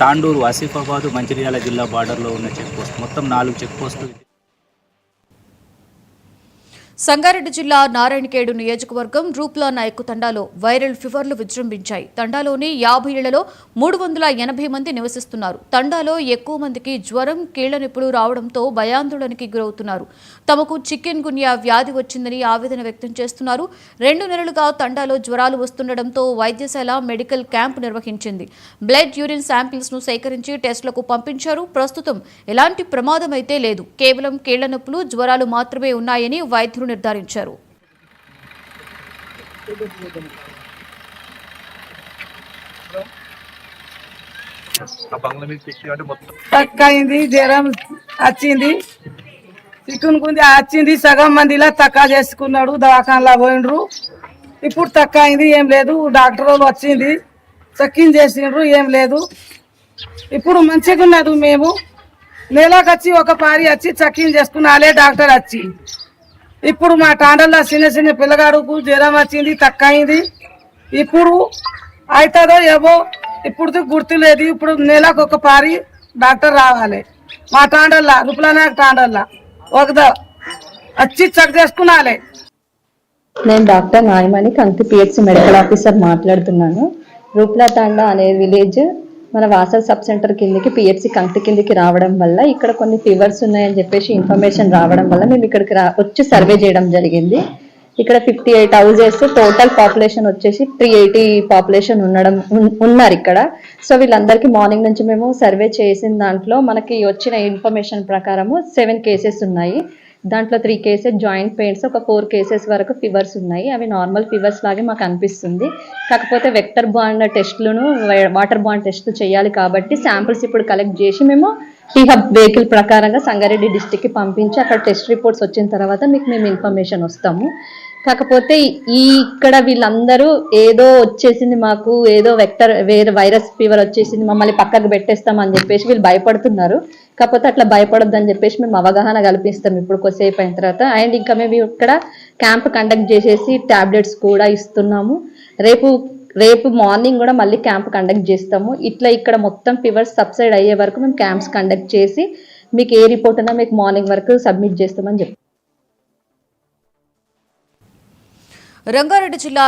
తాండూరు, ఆసిఫాబాద్, మంచిర్యాల జిల్లా బార్డర్లో ఉన్న చెక్ పోస్ట్ మొత్తం 4 చెక్ పోస్టులు. సంగారెడ్డి జిల్లా నారాయణఖేడ్ నియోజకవర్గం రూప్లా నాయక్ తండాలో వైరల్ ఫీవర్లు విజృంభించాయి. తండాలోని 50 ఇళ్లలో 380 మంది నివసిస్తున్నారు. తండాలో ఎక్కువ మందికి జ్వరం, కీళ్ల నొప్పులు రావడంతో భయాందోళనకి గురవుతున్నారు. తమకు చికెన్ గున్యా వ్యాధి వచ్చిందని ఆవేదన వ్యక్తం చేస్తున్నారు. 2 నెలలుగా తండాలో జ్వరాలు వస్తుండటంతో వైద్యశాల మెడికల్ క్యాంప్ నిర్వహించింది. బ్లడ్, యూరిన్ శాంపిల్స్ ను సేకరించి టెస్టులకు పంపించారు. ప్రస్తుతం ఎలాంటి ప్రమాదం అయితే లేదు. కేవలం కీళ్ల నొప్పులు, జ్వరాలు మాత్రమే ఉన్నాయని వైద్యులు నిర్ధారించారు. తక్కువైంది, జ్వరం వచ్చింది, చికెన్ గున్యా వచ్చింది. సగం మందిలా తక్కువ చేసుకున్నాడు, దవాఖానలో పోయిండ్రు. ఇప్పుడు తక్కువైంది, ఏం లేదు. డాక్టర్ వాళ్ళు వచ్చింది, చెక్కింగ్ చేసిండ్రు, ఏం లేదు. ఇప్పుడు మంచిగా ఉన్నది. మేము నెలకు వచ్చి ఒక పారి వచ్చి చెక్కింగ్ చేసుకున్నాలే డాక్టర్ వచ్చి. ఇప్పుడు మా తాండల్లో చిన్న పిల్లగాడుకు జ్వరం వచ్చింది, తక్కువైంది. ఇప్పుడు అవుతుందో ఏమో ఇప్పుడు గుర్తు లేదు. ఇప్పుడు నెలకు ఒక పారి డాక్టర్ రావాలి మా తాండల్లా, రూప్లానాయక్ తాండల్లా ఒకదా వచ్చి చెక్ చేసుకున్నాలే. నేను డాక్టర్ నాయమణి, కంకి పిహెచ్సి మెడికల్ ఆఫీసర్ మాట్లాడుతున్నాను. రూప్లా తాండా అనే విలేజ్ మన వాసల్ సబ్ సెంటర్ కిందకి పిహెచ్సి కంకి కిందకి రావడం వల్ల ఇక్కడ కొన్ని ఫీవర్స్ ఉన్నాయని చెప్పేసి ఇన్ఫర్మేషన్ రావడం వల్ల మేము ఇక్కడికి వచ్చి సర్వే చేయడం జరిగింది. ఇక్కడ 58 హౌజెస్, టోటల్ పాపులేషన్ వచ్చేసి 380 పాపులేషన్ ఉన్నారు ఇక్కడ. సో వీళ్ళందరికీ మార్నింగ్ నుంచి మేము సర్వే చేసిన దాంట్లో మనకి వచ్చిన ఇన్ఫర్మేషన్ ప్రకారము 7 కేసెస్ ఉన్నాయి. దాంట్లో 3 కేసెస్ జాయింట్ పెయిన్స్, ఒక 4 కేసెస్ వరకు ఫీవర్స్ ఉన్నాయి. అవి నార్మల్ ఫీవర్స్ లాగే మాకు అనిపిస్తుంది. కాకపోతే వెక్టర్ బాండ్ టెస్టులను, వాటర్ బాండ్ టెస్టులు చేయాలి కాబట్టి శాంపిల్స్ ఇప్పుడు కలెక్ట్ చేసి మేము టీహబ్ వెహికల్ ప్రకారంగా సంగారెడ్డి డిస్టిక్కి పంపించి అక్కడ టెస్ట్ రిపోర్ట్స్ వచ్చిన తర్వాత మీకు మేము ఇన్ఫర్మేషన్ వస్తాము. కాకపోతే ఇక్కడ వీళ్ళందరూ ఏదో వచ్చేసింది, మాకు ఏదో వేరే వైరస్ ఫీవర్ వచ్చేసింది, మమ్మల్ని పక్కకు పెట్టేస్తామని చెప్పేసి వీళ్ళు భయపడుతున్నారు. కాకపోతే అట్లా భయపడొద్దని చెప్పేసి మేము అవగాహన కల్పిస్తాం ఇప్పుడు కొద్దిసేపు అయిన తర్వాత. అండ్ ఇంకా మేము ఇక్కడ క్యాంప్ కండక్ట్ చేసేసి టాబ్లెట్స్ కూడా ఇస్తున్నాము. రేపు మార్నింగ్ కూడా మళ్ళీ క్యాంప్ కండక్ట్ చేస్తాము. ఇట్లా ఇక్కడ మొత్తం ఫీవర్స్ సబ్సైడ్ అయ్యే వరకు మేము క్యాంప్స్ కండక్ట్ చేసి మీకు ఏ రిపోర్ట్ ఉన్నా మీకు మార్నింగ్ వరకు సబ్మిట్ చేస్తామని చెప్తాం. రంగారెడ్డి జిల్లా